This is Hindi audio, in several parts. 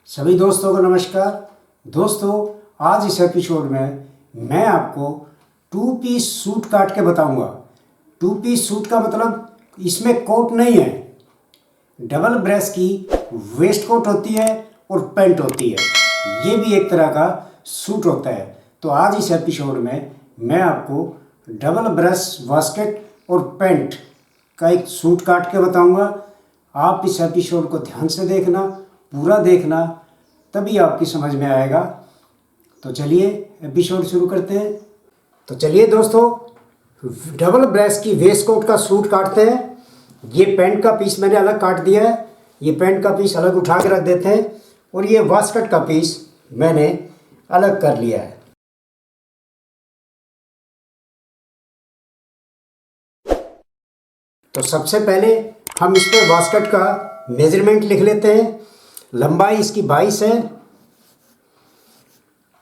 सभी दोस्तों को नमस्कार। दोस्तों, आज इस एपिसोड में मैं आपको टू पीस सूट काट के बताऊंगा। टू पीस सूट का मतलब इसमें कोट नहीं है, डबल ब्रेस्ट की वेस्ट कोट होती है और पैंट होती है। ये भी एक तरह का सूट होता है। तो आज इस एपिसोड में मैं आपको डबल ब्रेस्ट वास्केट और पैंट का एक सूट काट के बताऊंगा। आप इस एपिसोड को ध्यान से देखना, पूरा देखना, तभी आपकी समझ में आएगा। तो चलिए एपिसोड शुरू करते हैं। तो चलिए दोस्तों, डबल ब्रेस्ट की वेस्ट कोट का सूट काटते हैं। ये पैंट का पीस मैंने अलग काट दिया है, ये पैंट का पीस अलग उठा के रख देते हैं, और ये वास्कट का पीस मैंने अलग कर लिया है। तो सबसे पहले हम इस पर वास्कट का मेजरमेंट लिख लेते हैं। लंबाई इसकी 22 है,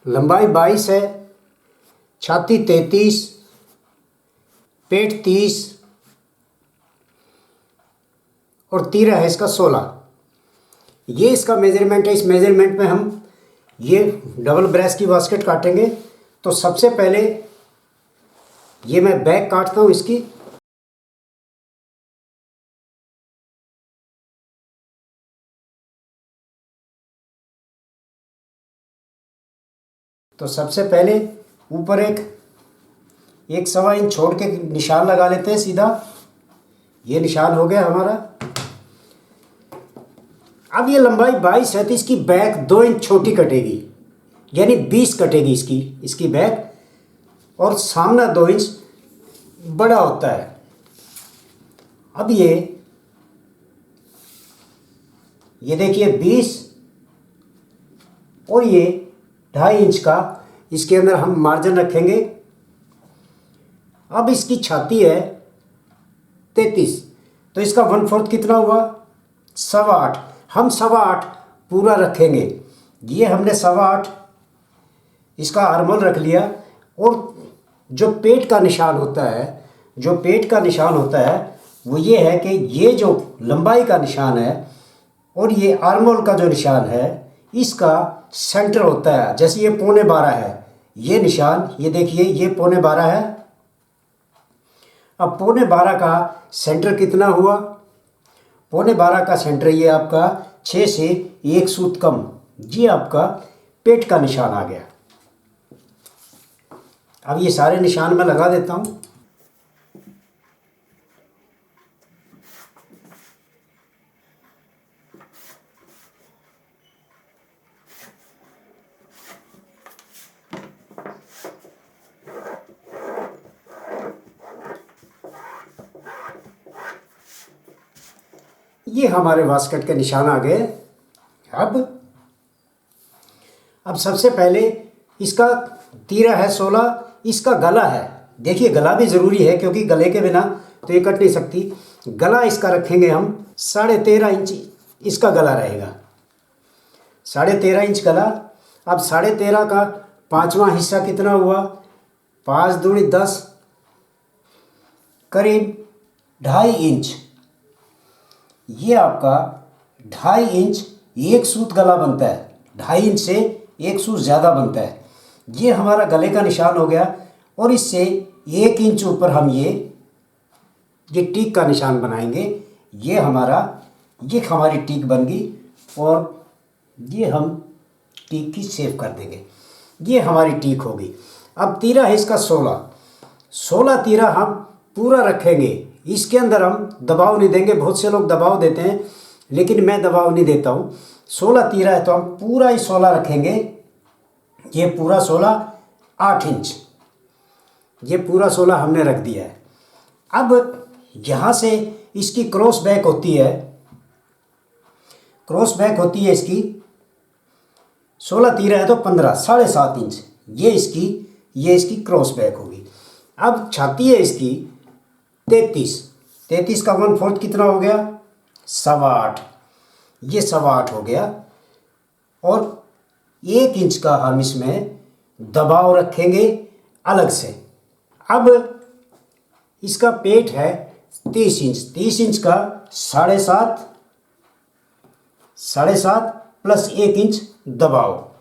लंबाई 22 है, छाती 33, पेट 30 और तीरा है इसका 16। ये इसका मेजरमेंट है। इस मेजरमेंट में हम ये डबल ब्रेस्ट की वास्केट काटेंगे। तो सबसे पहले ये मैं बैक काटता हूँ इसकी। तो सबसे पहले ऊपर एक सवा इंच छोड़ के निशान लगा लेते हैं सीधा। ये निशान हो गया हमारा। अब ये लंबाई 22 है तो इसकी बैक 2 इंच छोटी कटेगी, यानी 20 कटेगी इसकी बैक, और सामना 2 इंच बड़ा होता है। अब ये देखिए 20 और ये 2.5 इंच का इसके अंदर हम मार्जिन रखेंगे। अब इसकी छाती है 33, तो इसका 1/4 कितना हुआ? 8.25। हम 8.25 पूरा रखेंगे। ये हमने 8.25 इसका आर्मोल रख लिया। और जो पेट का निशान होता है वो ये है कि ये जो लंबाई का निशान है और ये आर्मोल का जो निशान है, इसका सेंटर होता है। जैसे ये 11.25 है, ये निशान, ये देखिए ये 11.25 है। अब 11.25 का सेंटर कितना हुआ? 11.25 का सेंटर ये आपका 6 से 1 सूत कम, ये आपका पेट का निशान आ गया। अब ये सारे निशान मैं लगा देता हूँ। ये हमारे वास्कट के निशान आ गए। अब सबसे पहले इसका तीरा है 16, इसका गला है। देखिए गला भी ज़रूरी है, क्योंकि गले के बिना तो ये कट नहीं सकती। गला इसका रखेंगे हम 13.5 इंच, इसका गला रहेगा 13.5 इंच गला। अब 13.5 का 5वां हिस्सा कितना हुआ? 5 दूनी 10, करीब 2.5 इंच। ये आपका 2.5 इंच 1 सूत गला बनता है। 2.5 इंच से 1 सूत ज़्यादा बनता है। ये हमारा गले का निशान हो गया। और इससे 1 इंच ऊपर हम ये टीक का निशान बनाएंगे। ये हमारी टीक बन गई, और ये हम टीक की शेप कर देंगे। ये हमारी टीक होगी। अब तीरा है इसका 16 तीरा हम पूरा रखेंगे। इसके अंदर हम दबाव नहीं देंगे। बहुत से लोग दबाव देते हैं, लेकिन मैं दबाव नहीं देता हूँ। 16 तीरा है तो हम पूरा ही 16 रखेंगे। ये पूरा 16 8 इंच, ये पूरा 16 हमने रख दिया है। अब यहाँ से इसकी क्रॉस बैक होती है इसकी 16 तीरा है तो 15, 7.5 इंच ये इसकी क्रॉस बैक होगी। अब छाती है इसकी 33 का 1/4 कितना हो गया? 8.25, ये 8.25 हो गया। और 1 इंच का हम इसमें दबाव रखेंगे अलग से। अब इसका पेट है 30 इंच, 30 इंच का 7.5 प्लस 1 इंच दबाव।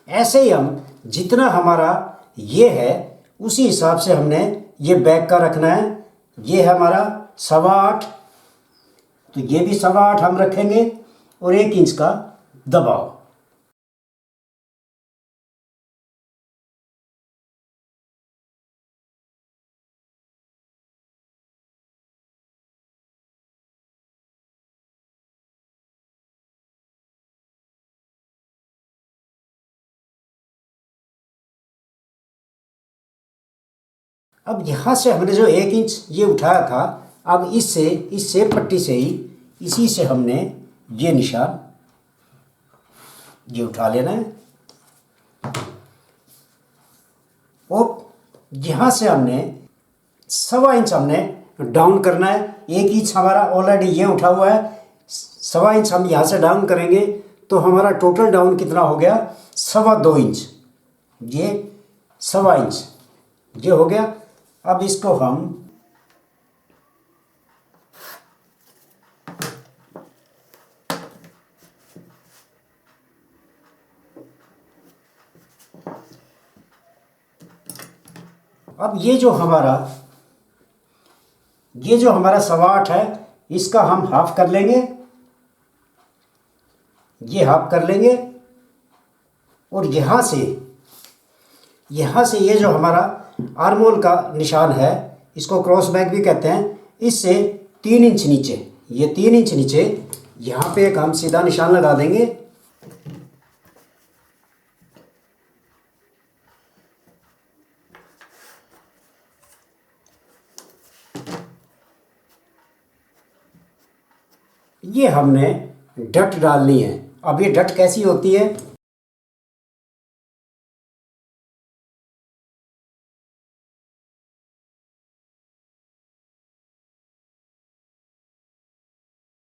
ऐसे ही हम जितना हमारा ये है उसी हिसाब से हमने ये बैक का रखना है। ये है हमारा 8.25, तो ये भी 8.25 हम रखेंगे और 1 इंच का दबाव। अब यहाँ से हमने जो 1 इंच ये उठाया था, अब इससे इस सेब पट्टी से ही इसी से हमने ये निशान ये उठा लेना है। और यहाँ से हमने 1.25 इंच हमने डाउन करना है। 1 इंच हमारा ऑलरेडी ये उठा हुआ है, 1.25 इंच हम यहाँ से डाउन करेंगे तो हमारा टोटल डाउन कितना हो गया, 2.25 इंच। ये 2.25 इंच ये हो गया। अब इसको हम अब ये जो हमारा 8.25 है इसका हम हाफ कर लेंगे, ये हाफ कर लेंगे। और यहाँ से ये जो हमारा आर्मोल का निशान है, इसको क्रॉस बैक भी कहते हैं, इससे 3 इंच नीचे, ये 3 इंच नीचे यहाँ पे एक हम सीधा निशान लगा देंगे। ये हमने डट डालनी है। अब ये डट कैसी होती है,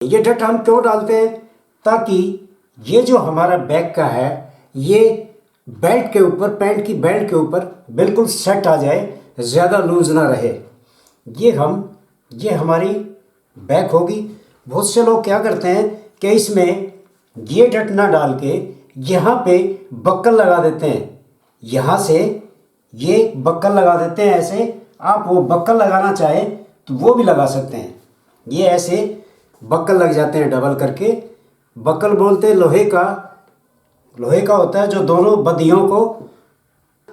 ये डट हम क्यों डालते हैं, ताकि ये जो हमारा बैक का है ये बेल्ट के ऊपर, पैंट की बेल्ट के ऊपर बिल्कुल सेट आ जाए, ज़्यादा लूज ना रहे। ये हमारी बैक होगी। बहुत से लोग क्या करते हैं कि इसमें ये डट ना डाल के यहाँ पे बक्कल लगा देते हैं, यहाँ से ये बक्कल लगा देते हैं ऐसे। आप वो बक्कल लगाना चाहें तो वो भी लगा सकते हैं। ये ऐसे बक्कल लग जाते हैं डबल करके। बक्कल बोलते हैं लोहे का होता है, जो दोनों बदियों को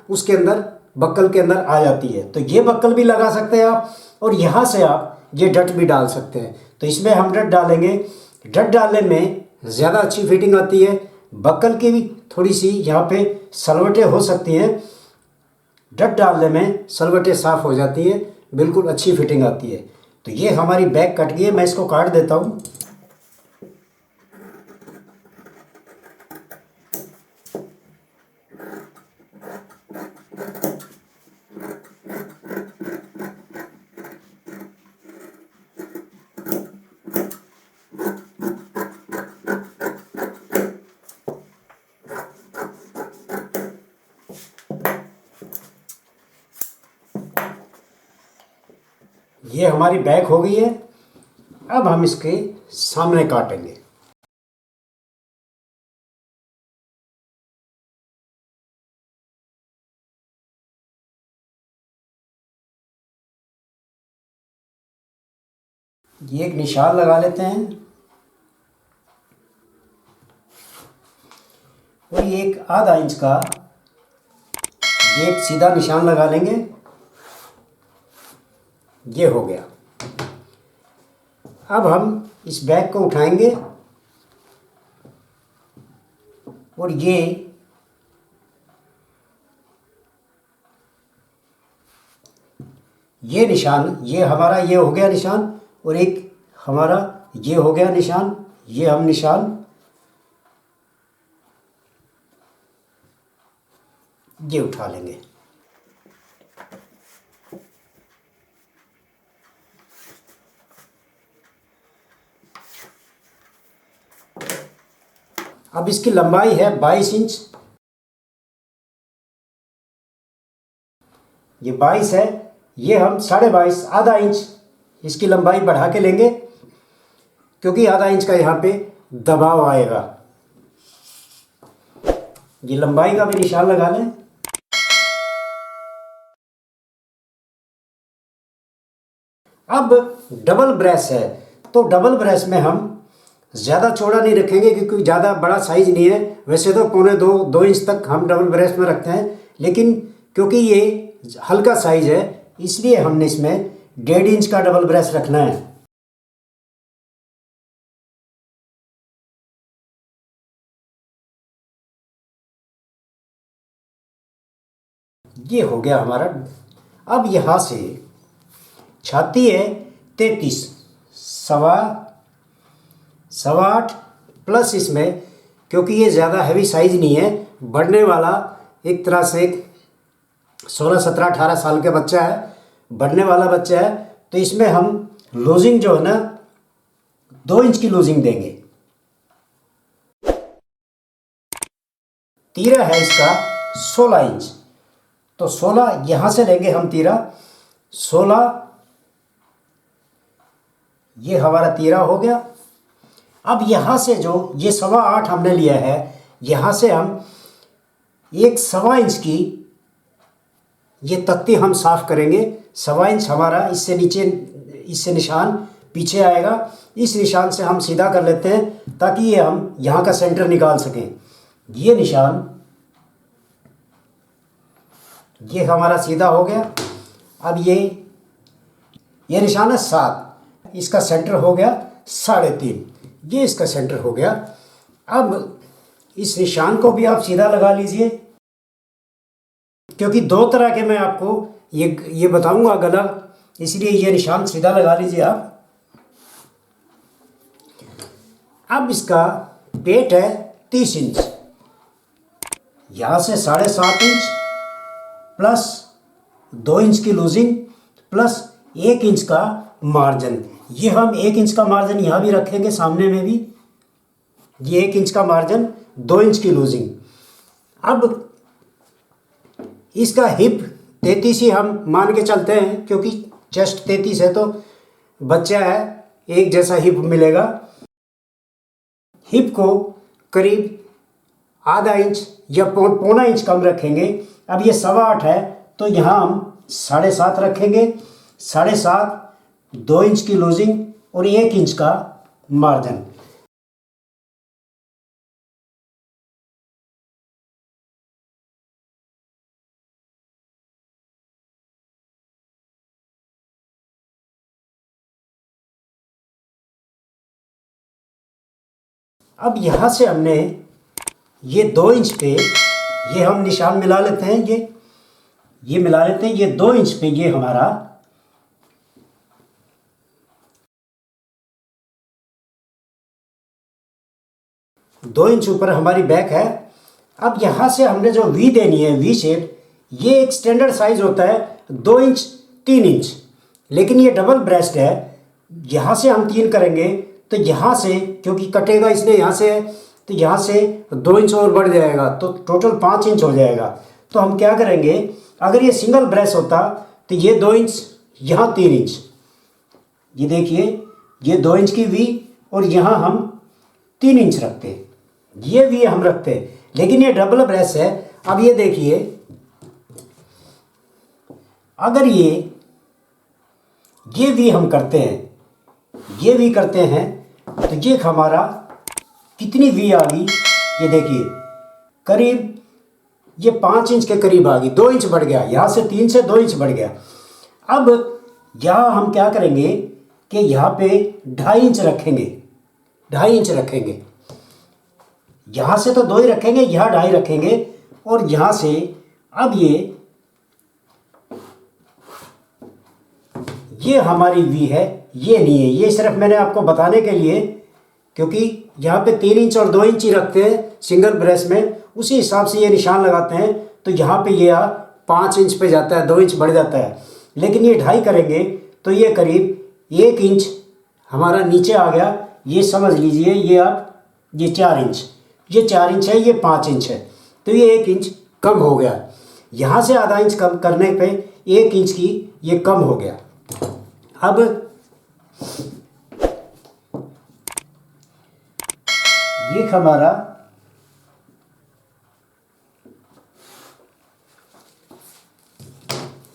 उसके अंदर बक्कल के अंदर आ जाती है, तो ये बक्कल भी लगा सकते हैं आप। और यहाँ से आप ये डट भी डाल सकते हैं। तो इसमें हम डट डालेंगे। डट डालने में ज़्यादा अच्छी फिटिंग आती है। बक्कल की भी थोड़ी सी यहाँ पे सलवटें हो सकती हैं, डट डालने में सलवटें साफ़ हो जाती हैं, बिल्कुल अच्छी फिटिंग आती है। तो ये हमारी बैक कट गई है, मैं इसको काट देता हूँ। ये हमारी बैक हो गई है। अब हम इसके सामने काटेंगे। ये एक निशान लगा लेते हैं और ये एक आधा इंच का ये एक सीधा निशान लगा लेंगे। ये हो गया। अब हम इस बैग को उठाएंगे और ये निशान, ये हमारा ये हो गया निशान, और एक हमारा ये हो गया निशान। ये हम निशान ये उठा लेंगे। अब इसकी लंबाई है 22 इंच। ये 22 है, ये हम 22.5 आधा इंच इसकी लंबाई बढ़ा के लेंगे, क्योंकि आधा इंच का यहाँ पे दबाव आएगा। ये लंबाई का भी निशान लगा लें। अब डबल ब्रेस है, तो डबल ब्रेस में हम ज़्यादा चौड़ा नहीं रखेंगे क्योंकि ज़्यादा बड़ा साइज नहीं है। वैसे तो 2.25 इंच तक हम डबल ब्रेस में रखते हैं, लेकिन क्योंकि ये हल्का साइज है इसलिए हमने इसमें 1.5 इंच का डबल ब्रेस रखना है। ये हो गया हमारा। अब यहाँ से छाती है 33, सवा 8 प्लस इसमें, क्योंकि ये ज़्यादा हैवी साइज नहीं है, बढ़ने वाला एक तरह से 16, 17, 18 साल का बच्चा है, बढ़ने वाला बच्चा है, तो इसमें हम लूजिंग जो है ना 2 इंच की लूजिंग देंगे। तीरा है इसका 16 इंच, तो 16 यहाँ से लेंगे हम तीरा, 16 ये हमारा तीरा हो गया। अब यहाँ से जो ये 8.25 हमने लिया है, यहाँ से हम 1.25 इंच की ये तख्ती हम साफ करेंगे। 1.25 इंच हमारा इससे नीचे, इससे निशान पीछे आएगा, इस निशान से हम सीधा कर लेते हैं ताकि ये हम यहाँ का सेंटर निकाल सकें। ये निशान ये हमारा सीधा हो गया। अब ये निशान है 7, इसका सेंटर हो गया 3.5, ये इसका सेंटर हो गया। अब इस निशान को भी आप सीधा लगा लीजिए, क्योंकि 2 तरह के मैं आपको ये बताऊंगा गला, इसलिए ये निशान सीधा लगा लीजिए आप। अब इसका पेट है 30 इंच, यहाँ से 7.5 इंच प्लस 2 इंच की लूजिंग प्लस 1 इंच का मार्जिन। ये हम 1 इंच का मार्जिन यहाँ भी रखेंगे, सामने में भी ये 1 इंच का मार्जिन, 2 इंच की लूजिंग। अब इसका हिप 33 ही हम मान के चलते हैं, क्योंकि चेस्ट 33 है तो बच्चा है, एक जैसा हिप मिलेगा। हिप को करीब आधा इंच या 1.25 इंच कम रखेंगे। अब ये 8.25 है तो यहाँ हम 7.5 रखेंगे, 7.5, 2 इंच की लूजिंग और 1 इंच का मार्जिन। अब यहाँ से हमने ये 2 इंच पे ये हम निशान मिला लेते हैं, ये मिला लेते हैं। ये 2 इंच पे ये हमारा 2 इंच ऊपर हमारी बैक है। अब यहाँ से हमने जो वी देनी है, वी शेप, ये एक स्टैंडर्ड साइज होता है 2 इंच 3 इंच, लेकिन ये डबल ब्रेस्ट है। यहाँ से हम 3 करेंगे तो यहाँ से, क्योंकि कटेगा इसने यहाँ से, तो यहाँ से 2 इंच और बढ़ जाएगा, तो टोटल 5 इंच हो जाएगा। तो हम क्या करेंगे, अगर ये सिंगल ब्रेस्ट होता तो ये 2 इंच, यहाँ 3 इंच, ये देखिए ये 2 इंच की वी और यहाँ हम 3 इंच रखते हैं, ये वी हम रखते हैं। लेकिन ये डबल ब्रेस्ट है। अब ये देखिए, अगर ये वी हम करते हैं, ये वी करते हैं, तो ये हमारा कितनी वी आ गई, ये देखिए करीब ये 5 इंच के करीब आ गई, 2 इंच बढ़ गया, यहाँ से 3 से 2 इंच बढ़ गया। अब यहाँ हम क्या करेंगे कि यहाँ पे 2.5 इंच रखेंगे, 2.5 इंच रखेंगे। यहाँ से तो 2 ही रखेंगे, यहाँ 2.5 रखेंगे, और यहाँ से अब ये हमारी वी है, ये नहीं है, ये सिर्फ मैंने आपको बताने के लिए, क्योंकि यहाँ पे 3 इंच और 2 इंच ही रखते हैं सिंगल ब्रेस्ट में, उसी हिसाब से ये निशान लगाते हैं। तो यहाँ पे ये 5 इंच पे जाता है, 2 इंच बढ़ जाता है। लेकिन ये 2.5 करेंगे तो ये करीब 1 इंच हमारा नीचे आ गया, ये समझ लीजिए। ये आप ये 4 इंच, ये 4 इंच है, ये 5 इंच है, तो ये 1 इंच कम हो गया। यहाँ से आधा इंच कम करने पे 1 इंच की ये कम हो गया। अब ये हमारा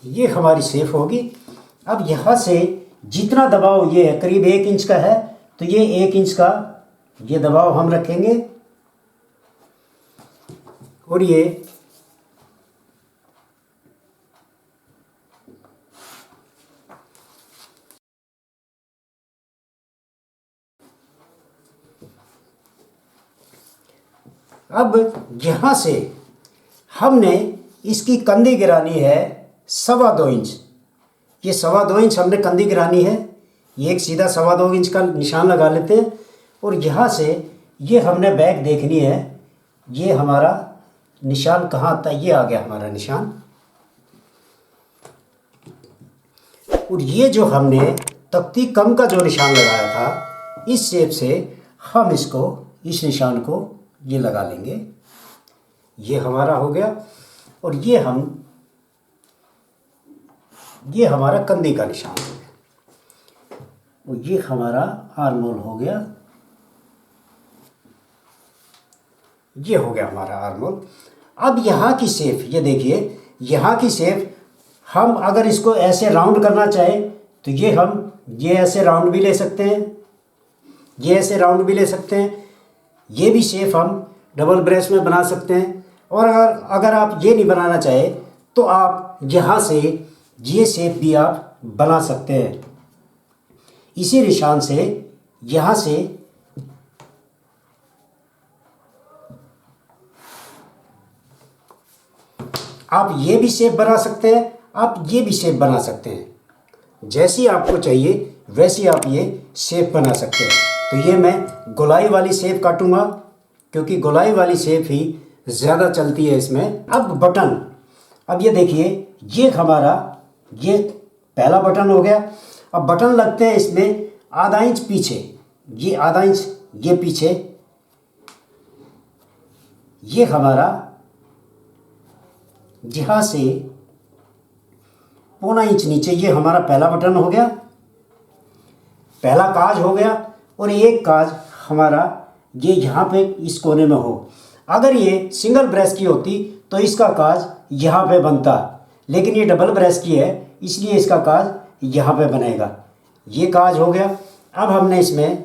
ये हमारी सेफ होगी। अब यहाँ से जितना दबाव ये है, करीब 1 इंच का है, तो ये 1 इंच का ये दबाव हम रखेंगे और ये अब यहाँ से हमने इसकी कंधी गिरानी है 2.25 इंच। ये 2.25 इंच हमने कंधी गिरानी है। ये एक सीधा 2.25 इंच का निशान लगा लेते हैं और यहाँ से ये हमने बैक देखनी है। ये हमारा निशान कहाँ आता है, ये आ गया हमारा निशान। और ये जो हमने तख्ती कम का जो निशान लगाया था, इस शेप से हम इसको, इस निशान को ये लगा लेंगे। ये हमारा हो गया। और ये हमारा कंधे का निशान हो गया और ये हमारा आर्म होल हो गया। ये हो गया हमारा आर्म होल। अब यहाँ की शेप, ये देखिए, यहाँ की शेप हम अगर इसको ऐसे राउंड करना चाहें तो ये ऐसे राउंड भी ले सकते हैं, ये ऐसे राउंड भी ले सकते हैं। ये भी शेप हम डबल ब्रेस्ट में बना सकते हैं। और अगर आप ये नहीं बनाना चाहे तो आप यहाँ से ये शेप भी आप बना सकते हैं। इसी निशान से यहाँ से आप ये भी शेप बना सकते हैं, आप ये भी शेप बना सकते हैं। जैसी आपको चाहिए वैसी आप ये शेप बना सकते हैं। तो ये मैं गोलाई वाली शेप काटूंगा क्योंकि गोलाई वाली शेप ही ज़्यादा चलती है इसमें। अब बटन, अब ये देखिए, ये हमारा ये पहला बटन हो गया। अब बटन लगते हैं इसमें आधा इंच पीछे, ये आधा इंच ये पीछे, ये हमारा यहाँ से 0.25 इंच नीचे, ये हमारा पहला बटन हो गया, पहला काज हो गया। और एक काज हमारा ये यहाँ पे इस कोने में हो। अगर ये सिंगल ब्रेस्ट की होती तो इसका काज यहाँ पे बनता, लेकिन ये डबल ब्रेस्ट की है इसलिए इसका काज यहाँ पे बनेगा। ये काज हो गया। अब हमने इसमें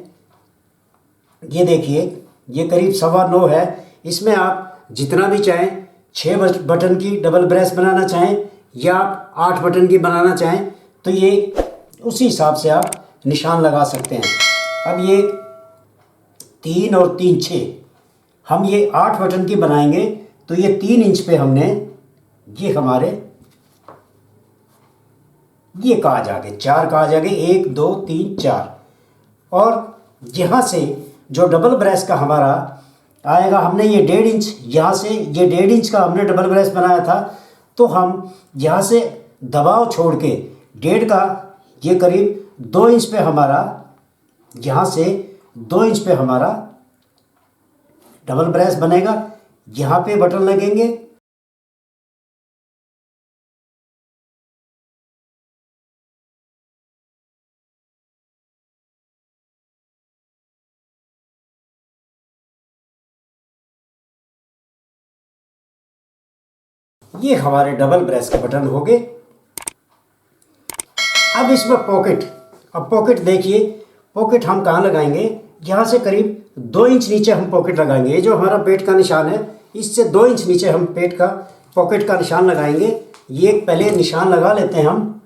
ये देखिए, ये करीब 9.25 है। इसमें आप जितना भी चाहें, 6 बटन की डबल ब्रेस्ट बनाना चाहें या आप 8 बटन की बनाना चाहें तो ये उसी हिसाब से आप निशान लगा सकते हैं। अब ये 3 और 3 6, हम ये 8 बटन की बनाएंगे तो ये 3 इंच पे हमने ये हमारे ये काज आ गए, 4 काज आ गए, 1 2 3 4। और यहाँ से जो डबल ब्रेस्ट का हमारा आएगा, हमने ये 1.5 इंच, यहाँ से ये 1.5 इंच का हमने डबल ब्रेस्ट बनाया था, तो हम यहाँ से दबाव छोड़ के 1.5 का ये करीब 2 इंच पे हमारा, यहाँ से 2 इंच पे हमारा डबल ब्रेस्ट बनेगा। यहाँ पे बटन लगेंगे। ये हमारे डबल ब्रेस्ट के बटन हो गए। अब इसमें पॉकेट, अब पॉकेट देखिए, पॉकेट हम कहाँ लगाएंगे, यहाँ से करीब 2 इंच नीचे हम पॉकेट लगाएंगे। ये जो हमारा पेट का निशान है, इससे 2 इंच नीचे हम पेट का पॉकेट का निशान लगाएंगे। ये पहले निशान लगा लेते हैं हम।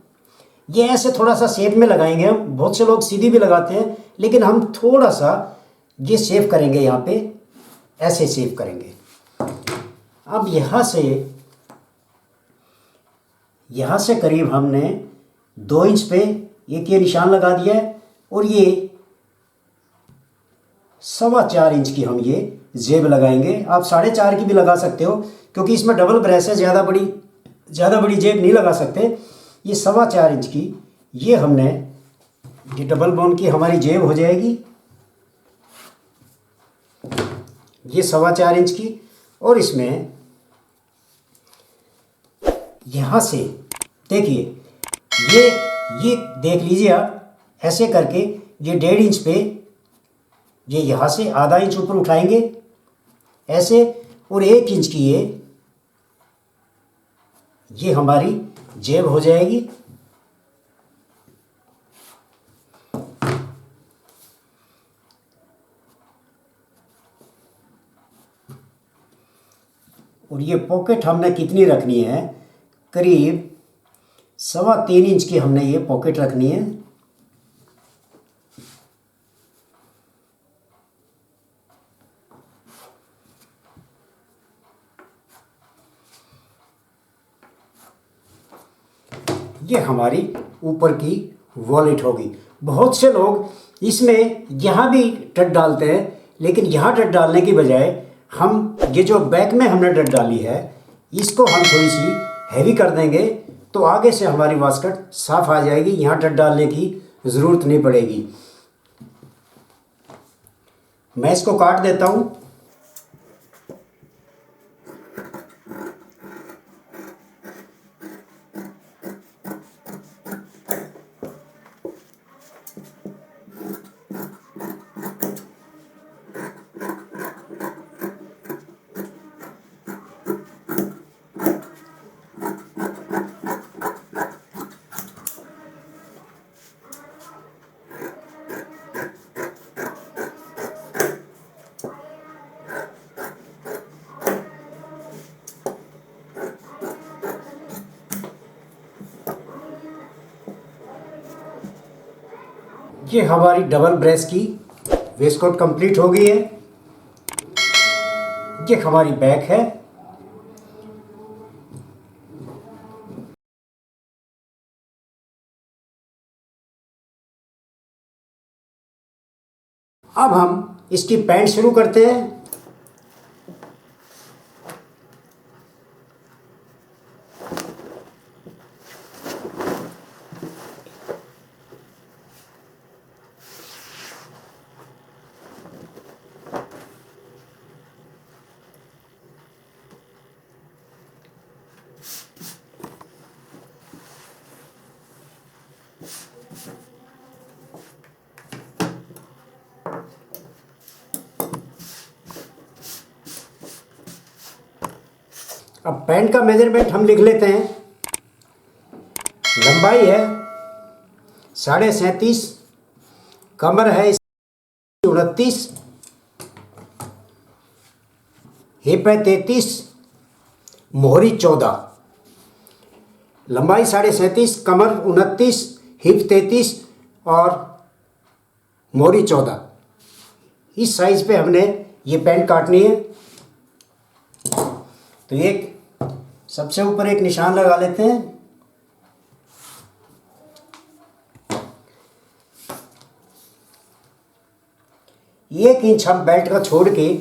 ये ऐसे थोड़ा सा शेप में लगाएंगे हम। बहुत से लोग सीधी भी लगाते हैं, लेकिन हम थोड़ा सा ये शेप करेंगे, यहाँ पे ऐसे शेप करेंगे। अब यहाँ से करीब हमने 2 इंच पे एक ये निशान लगा दिया है और ये 4.25 इंच की हम ये जेब लगाएंगे। आप 4.5 की भी लगा सकते हो क्योंकि इसमें डबल ब्रेस्ट है, ज़्यादा बड़ी जेब नहीं लगा सकते। ये 4.25 इंच की ये हमने, ये डबल बोन की हमारी जेब हो जाएगी, ये 4.25 इंच की। और इसमें यहाँ से देखिए, ये देख लीजिए आप, ऐसे करके ये 1.5 इंच पे ये यहाँ से आधा इंच ऊपर उठाएंगे ऐसे, और 1 इंच की ये हमारी जेब हो जाएगी। और ये पॉकेट हमने कितनी रखनी है, करीब 3.25 इंच की हमने ये पॉकेट रखनी है। ये हमारी ऊपर की वॉलेट होगी। बहुत से लोग इसमें यहाँ भी डट डालते हैं, लेकिन यहाँ डट डालने की बजाय हम ये जो बैक में हमने डट डाली है इसको हम थोड़ी सी हैवी कर देंगे, तो आगे से हमारी वास्कट साफ आ जाएगी, यहाँ डट डालने की ज़रूरत नहीं पड़ेगी। मैं इसको काट देता हूँ। ये हमारी डबल ब्रेस्ट की वेस्टकोट कंप्लीट हो गई है। ये हमारी बैक है। अब हम इसकी पैंट शुरू करते हैं। अब पैंट का मेजरमेंट हम लिख लेते हैं। लंबाई है 37.5, कमर है 29, हिप है 33, मोहरी 14। लंबाई 37.5, कमर 29, हिप 33 और मोहरी 14। इस साइज पे हमने ये पैंट काटनी है। तो एक सबसे ऊपर एक निशान लगा लेते हैं। एक इंच हम बेल्ट का छोड़ के,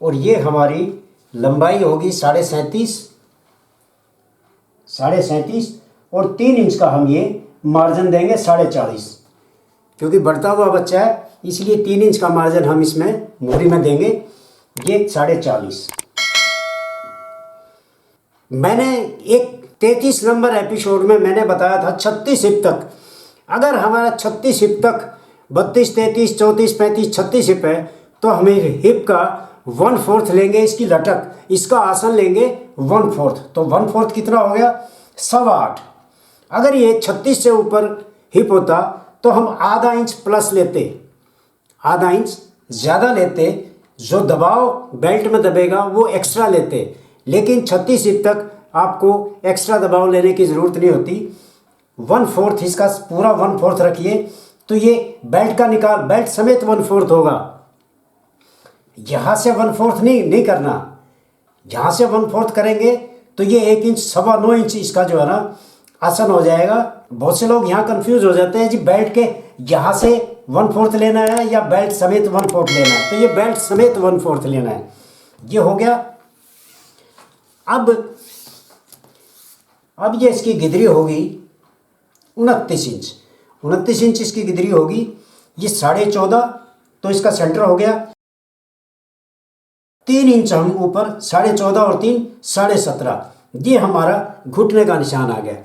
और ये हमारी लंबाई होगी 37.5 और 3 इंच का हम ये मार्जिन देंगे 40.5, क्योंकि बढ़ता हुआ बच्चा है इसलिए 3 इंच का मार्जिन हम इसमें मोहरी में देंगे। ये 40.5। मैंने एक 33 नंबर एपिसोड में मैंने बताया था 36 हिप तक। अगर हमारा 36 हिप तक 32, 33, 34, 35, 36 हिप है, तो हमें हिप का 1/4 लेंगे, इसकी लटक, इसका आसन लेंगे 1/4। तो 1/4 कितना हो गया? 8.25। अगर ये 36 से ऊपर हिप होता तो हम आधा इंच प्लस लेते, आधा इंच ज़्यादा लेते, जो दबाव बेल्ट में दबेगा वो एक्स्ट्रा लेते। लेकिन 36 हिप तक आपको एक्स्ट्रा दबाव लेने की ज़रूरत नहीं होती। 1/4 इसका पूरा 1/4 रखिए, तो ये बेल्ट का निकाल बेल्ट समेत 1/4 होगा। यहाँ से 1/4 नहीं करना, यहाँ से 1/4 करेंगे तो ये 1 इंच 9.25 इंच इसका जो है ना आसन हो जाएगा। बहुत से लोग यहाँ कंफ्यूज हो जाते हैं जी, बेल्ट के यहाँ से 1/4 लेना है या बेल्ट समेत 1/4 लेना है। तो ये बेल्ट समेत 1/4 लेना है। ये हो गया। अब ये इसकी गिदरी होगी 29 इंच। 29 इंच इसकी गिदरी होगी। ये 14.5, तो इसका सेंटर हो गया 3 इंच। हम ऊपर 14.5 और 3 17.5। ये हमारा घुटने का निशान आ गया।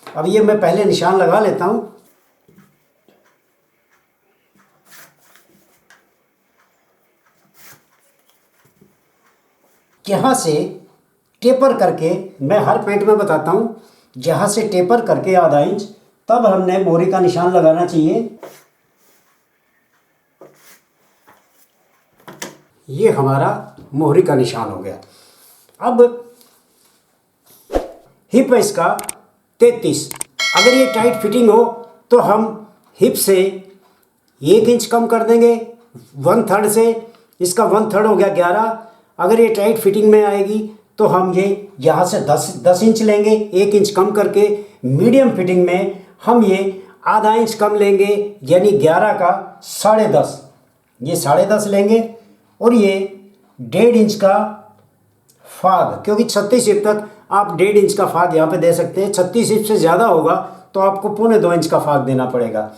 अब ये मैं पहले निशान लगा लेता हूं। यहाँ से टेपर करके, मैं हर पैंट में बताता हूँ, जहाँ से टेपर करके आधा इंच, तब हमने मोहरी का निशान लगाना चाहिए। ये हमारा मोहरी का निशान हो गया। अब हिप है इसका 33। अगर ये टाइट फिटिंग हो तो हम हिप से 1 इंच कम कर देंगे, 1/3 से, इसका 1/3 हो गया 11। अगर ये टाइट फिटिंग में आएगी तो हम ये यहाँ से 10 इंच लेंगे, 1 इंच कम करके। मीडियम फिटिंग में हम ये आधा इंच कम लेंगे, यानी 11 का 10.5, ये 10.5 लेंगे। और ये 1.5 इंच का फाग, क्योंकि 36 इंच तक आप 1.5 इंच का फाग यहाँ पे दे सकते हैं। 36 इंच से ज़्यादा होगा तो आपको 1.25 इंच का फाग देना पड़ेगा।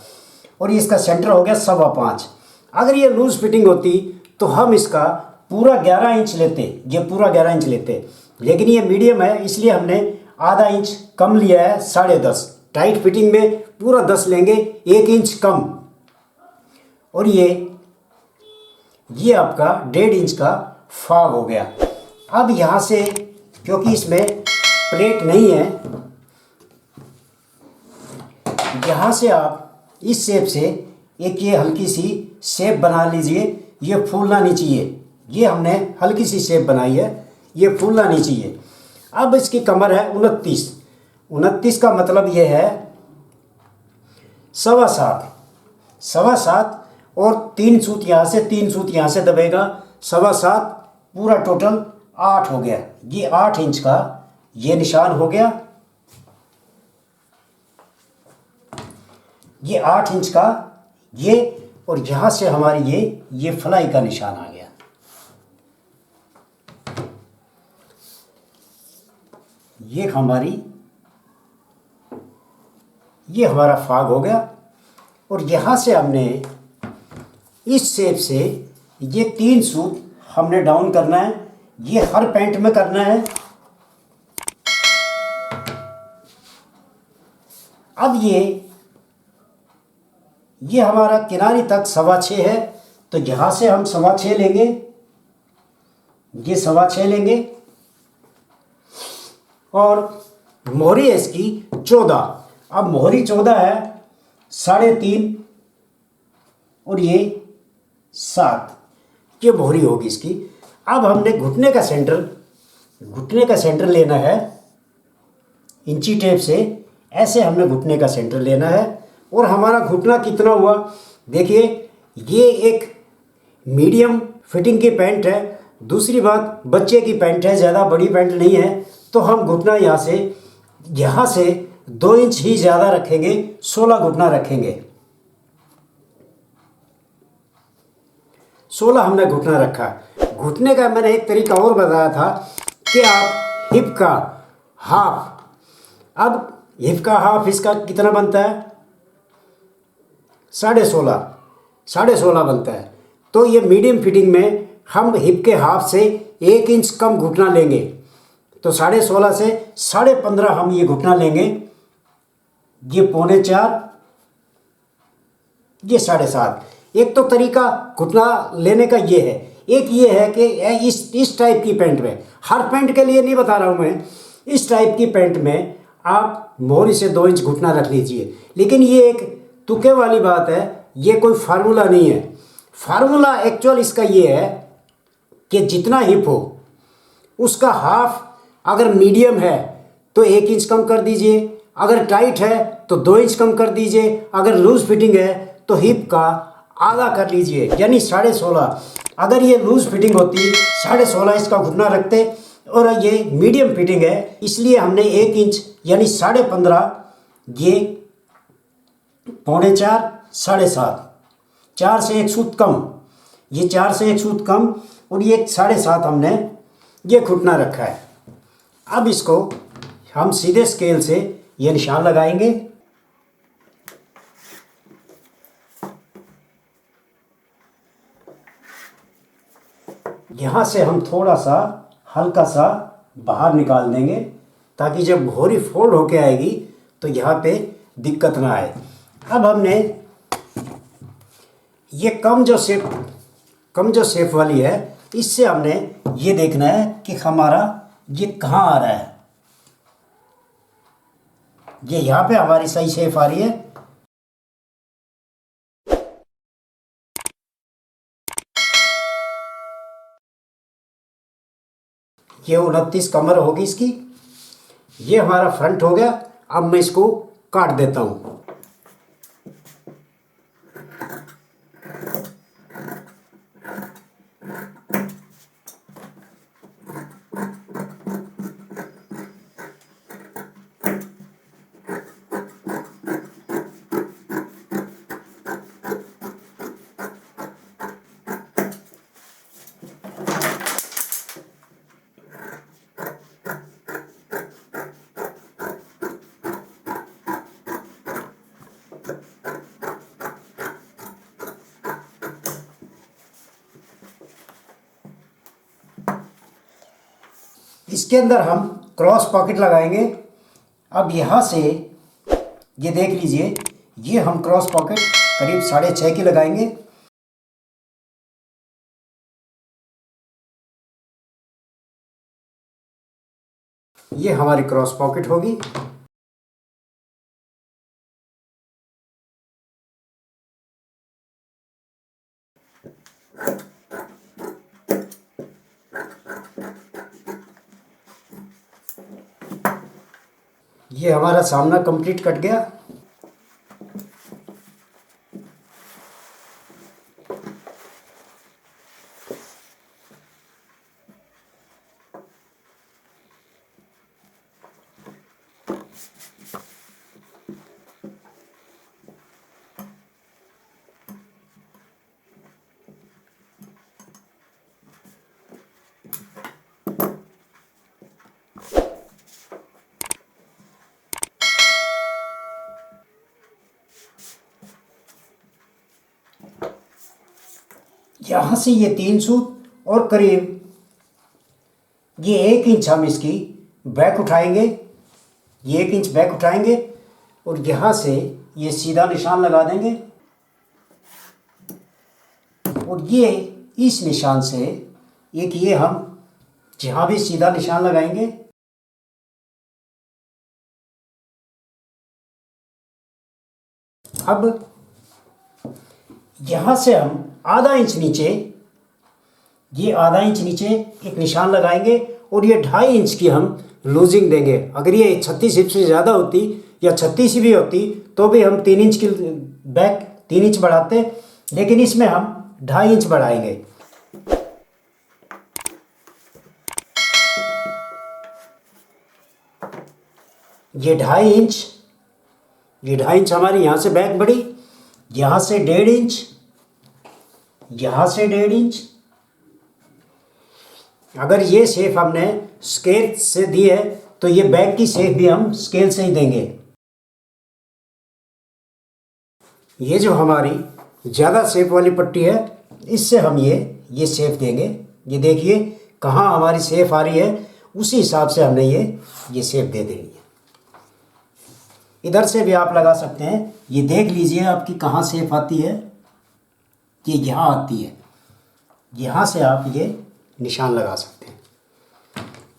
और ये इसका सेंटर हो गया 5.25। अगर ये लूज फिटिंग होती तो हम इसका पूरा 11 इंच लेते, ये पूरा 11 इंच लेते, लेकिन ये मीडियम है इसलिए हमने आधा इंच कम लिया है, 10.5। टाइट फिटिंग में पूरा 10 लेंगे, 1 इंच कम। और ये आपका 1.5 इंच का फाग हो गया। अब यहाँ से, क्योंकि इसमें प्लेट नहीं है, यहाँ से आप इस शेप से एक ये हल्की सी शेप बना लीजिए। ये फूलना नहीं चाहिए, ये हमने हल्की सी शेप बनाई है, ये फूलना नहीं चाहिए। अब इसकी कमर है 29। 29 का मतलब ये है 7.25, 7.25 और 3 सूत यहाँ से, 3 सूत यहाँ से दबेगा, 7.25, पूरा टोटल 8 हो गया। ये 8 इंच का ये निशान हो गया, ये 8 इंच का ये, और यहाँ से हमारी ये फ्लाई का निशान आ गया। ये हमारा फाग हो गया। और यहाँ से हमने इस शेप से ये 3 सूत हमने डाउन करना है, ये हर पैंट में करना है। अब ये हमारा किनारी तक 6.25 है, तो यहाँ से हम 6.25 लेंगे, ये 6.25 लेंगे। और मोहरी है इसकी 14। अब मोहरी 14 है, 3.5 और ये 7, ये मोहरी होगी इसकी। अब हमने घुटने का सेंटर लेना है, इंची टेप से ऐसे हमने घुटने का सेंटर लेना है। और हमारा घुटना कितना हुआ, देखिए ये एक मीडियम फिटिंग की पैंट है। दूसरी बात, बच्चे की पैंट है, ज़्यादा बड़ी पैंट नहीं है, तो हम घुटना यहाँ से 2 इंच ही ज़्यादा रखेंगे, 16 घुटना रखेंगे। 16 हमने घुटना रखा। घुटने का मैंने एक तरीका और बताया था कि आप हिप का हाफ, अब हिप का हाफ इसका कितना बनता है, 16.5 बनता है। तो ये मीडियम फिटिंग में हम हिप के हाफ से 1 इंच कम घुटना लेंगे, तो 16.5 से 15.5 हम ये घुटना लेंगे। ये 3.25, ये 7.5। एक तो तरीका घुटना लेने का ये है, एक ये है कि इस टाइप की पैंट में, हर पैंट के लिए नहीं बता रहा हूँ मैं, इस टाइप की पैंट में आप मोहरी से 2 इंच घुटना रख लीजिए। लेकिन ये एक तुक्के वाली बात है, ये कोई फार्मूला नहीं है। फार्मूला एक्चुअल इसका ये है कि जितना हिप हो उसका हाफ, अगर मीडियम है तो 1 इंच कम कर दीजिए, अगर टाइट है तो 2 इंच कम कर दीजिए, अगर लूज फिटिंग है तो हिप का आधा कर लीजिए, यानी 16.5। अगर ये लूज फिटिंग होती 16.5 इंच का घुटना रखते, और ये मीडियम फिटिंग है इसलिए हमने 1 इंच यानी 15.5, ये 3.25, 7.5, 4 से 1 सूत कम, ये 4 से 1 सूत कम, और ये 7.5 हमने ये घुटना रखा है। अब इसको हम सीधे स्केल से ये निशान लगाएंगे। यहाँ से हम थोड़ा सा हल्का सा बाहर निकाल देंगे, ताकि जब मोहरी फोल्ड होके आएगी तो यहाँ पे दिक्कत ना आए। अब हमने ये कम जो शेप वाली है, इससे हमने ये देखना है कि हमारा ये कहाँ आ रहा है, ये यहाँ पे हमारी सही शेप आ रही है। ये 29 कमर होगी इसकी। ये हमारा फ्रंट हो गया। अब मैं इसको काट देता हूँ। इसके अंदर हम क्रॉस पॉकेट लगाएंगे। अब यहाँ से ये देख लीजिए, ये हम क्रॉस पॉकेट करीब 6.5 की लगाएंगे। ये हमारी क्रॉस पॉकेट होगी। ये हमारा सामना कंप्लीट कट गया। यहाँ से ये 3 सूत और करीब ये 1 इंच हम इसकी बैक उठाएंगे। ये 1 इंच बैक उठाएंगे और यहाँ से ये सीधा निशान लगा देंगे। और ये इस निशान से एक ये हम जहाँ भी सीधा निशान लगाएंगे, अब यहाँ से हम आधा इंच नीचे, ये आधा इंच नीचे एक निशान लगाएंगे और ये 2.5 इंच की हम लूजिंग देंगे। अगर ये 36 इंच से ज़्यादा होती या 36 भी होती तो भी हम 3 इंच की बैक 3 इंच बढ़ाते, लेकिन इसमें हम 2.5 इंच बढ़ाएंगे। ये 2.5 इंच, ये 2.5 इंच हमारी यहाँ से बैक बढ़ी। यहाँ से 1.5 इंच, यहाँ से 1.5 इंच। अगर ये शेप हमने स्केल से दी है तो ये बैक की शेप भी हम स्केल से ही देंगे। ये जो हमारी ज़्यादा शेप वाली पट्टी है, इससे हम ये शेप देंगे। ये देखिए कहाँ हमारी शेप आ रही है, उसी हिसाब से हमने ये शेप दे देनी है। इधर से भी आप लगा सकते हैं। ये देख लीजिए आपकी कहाँ शेप आती है, ये यहाँ आती है। यहाँ से आप ये निशान लगा सकते हैं।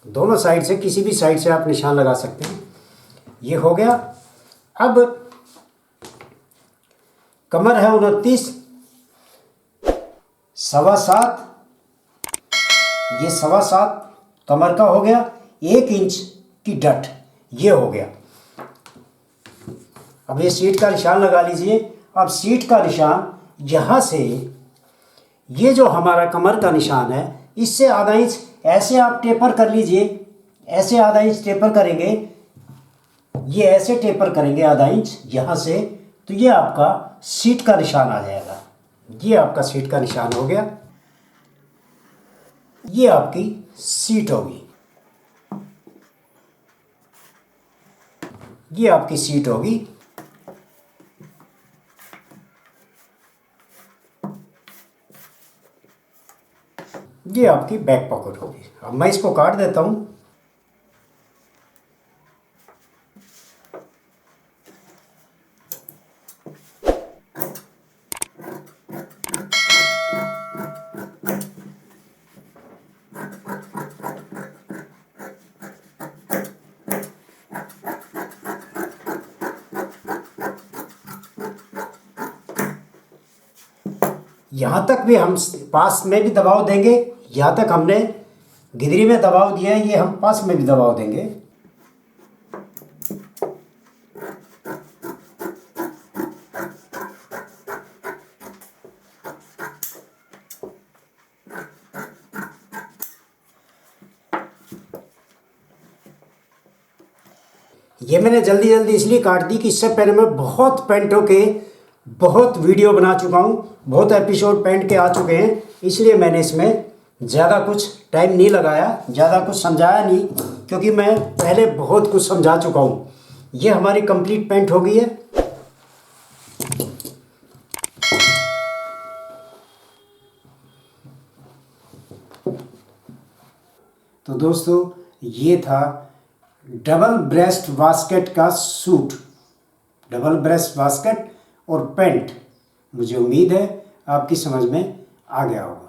दोनों साइड से, किसी भी साइड से आप निशान लगा सकते हैं। ये हो गया। अब कमर है 29, 7.25, ये 7.25 कमर का हो गया। 1 इंच की डट ये हो गया। अब ये सीट का निशान लगा लीजिए। अब सीट का निशान यहाँ से, ये जो हमारा कमर का निशान है, इससे आधा इंच ऐसे आप टेपर कर लीजिए। ऐसे आधा इंच टेपर करेंगे, ये ऐसे टेपर करेंगे आधा इंच यहाँ से, तो ये आपका सीट का निशान आ जाएगा। ये आपका सीट का निशान हो गया। ये आपकी सीट होगी। ये आपकी सीट होगी। ये आपकी बैक पॉकेट होगी। अब मैं इसको काट देता हूँ। यहाँ तक भी हम पास में भी दबाव देंगे, यहाँ तक हमने गिदरी में दबाव दिया है, ये हम पास में भी दबाव देंगे। ये मैंने जल्दी जल्दी इसलिए काट दी कि इससे पहले मैं बहुत पेंटों के बहुत वीडियो बना चुका हूँ, बहुत एपिसोड पेंट के आ चुके हैं, इसलिए मैंने इसमें ज़्यादा कुछ टाइम नहीं लगाया, ज़्यादा कुछ समझाया नहीं, क्योंकि मैं पहले बहुत कुछ समझा चुका हूँ। ये हमारी कंप्लीट पेंट हो गई है। तो दोस्तों ये था डबल ब्रेस्ट बास्केट का सूट, डबल ब्रेस्ट बास्केट और पेंट। मुझे उम्मीद है आपकी समझ में आ गया होगा।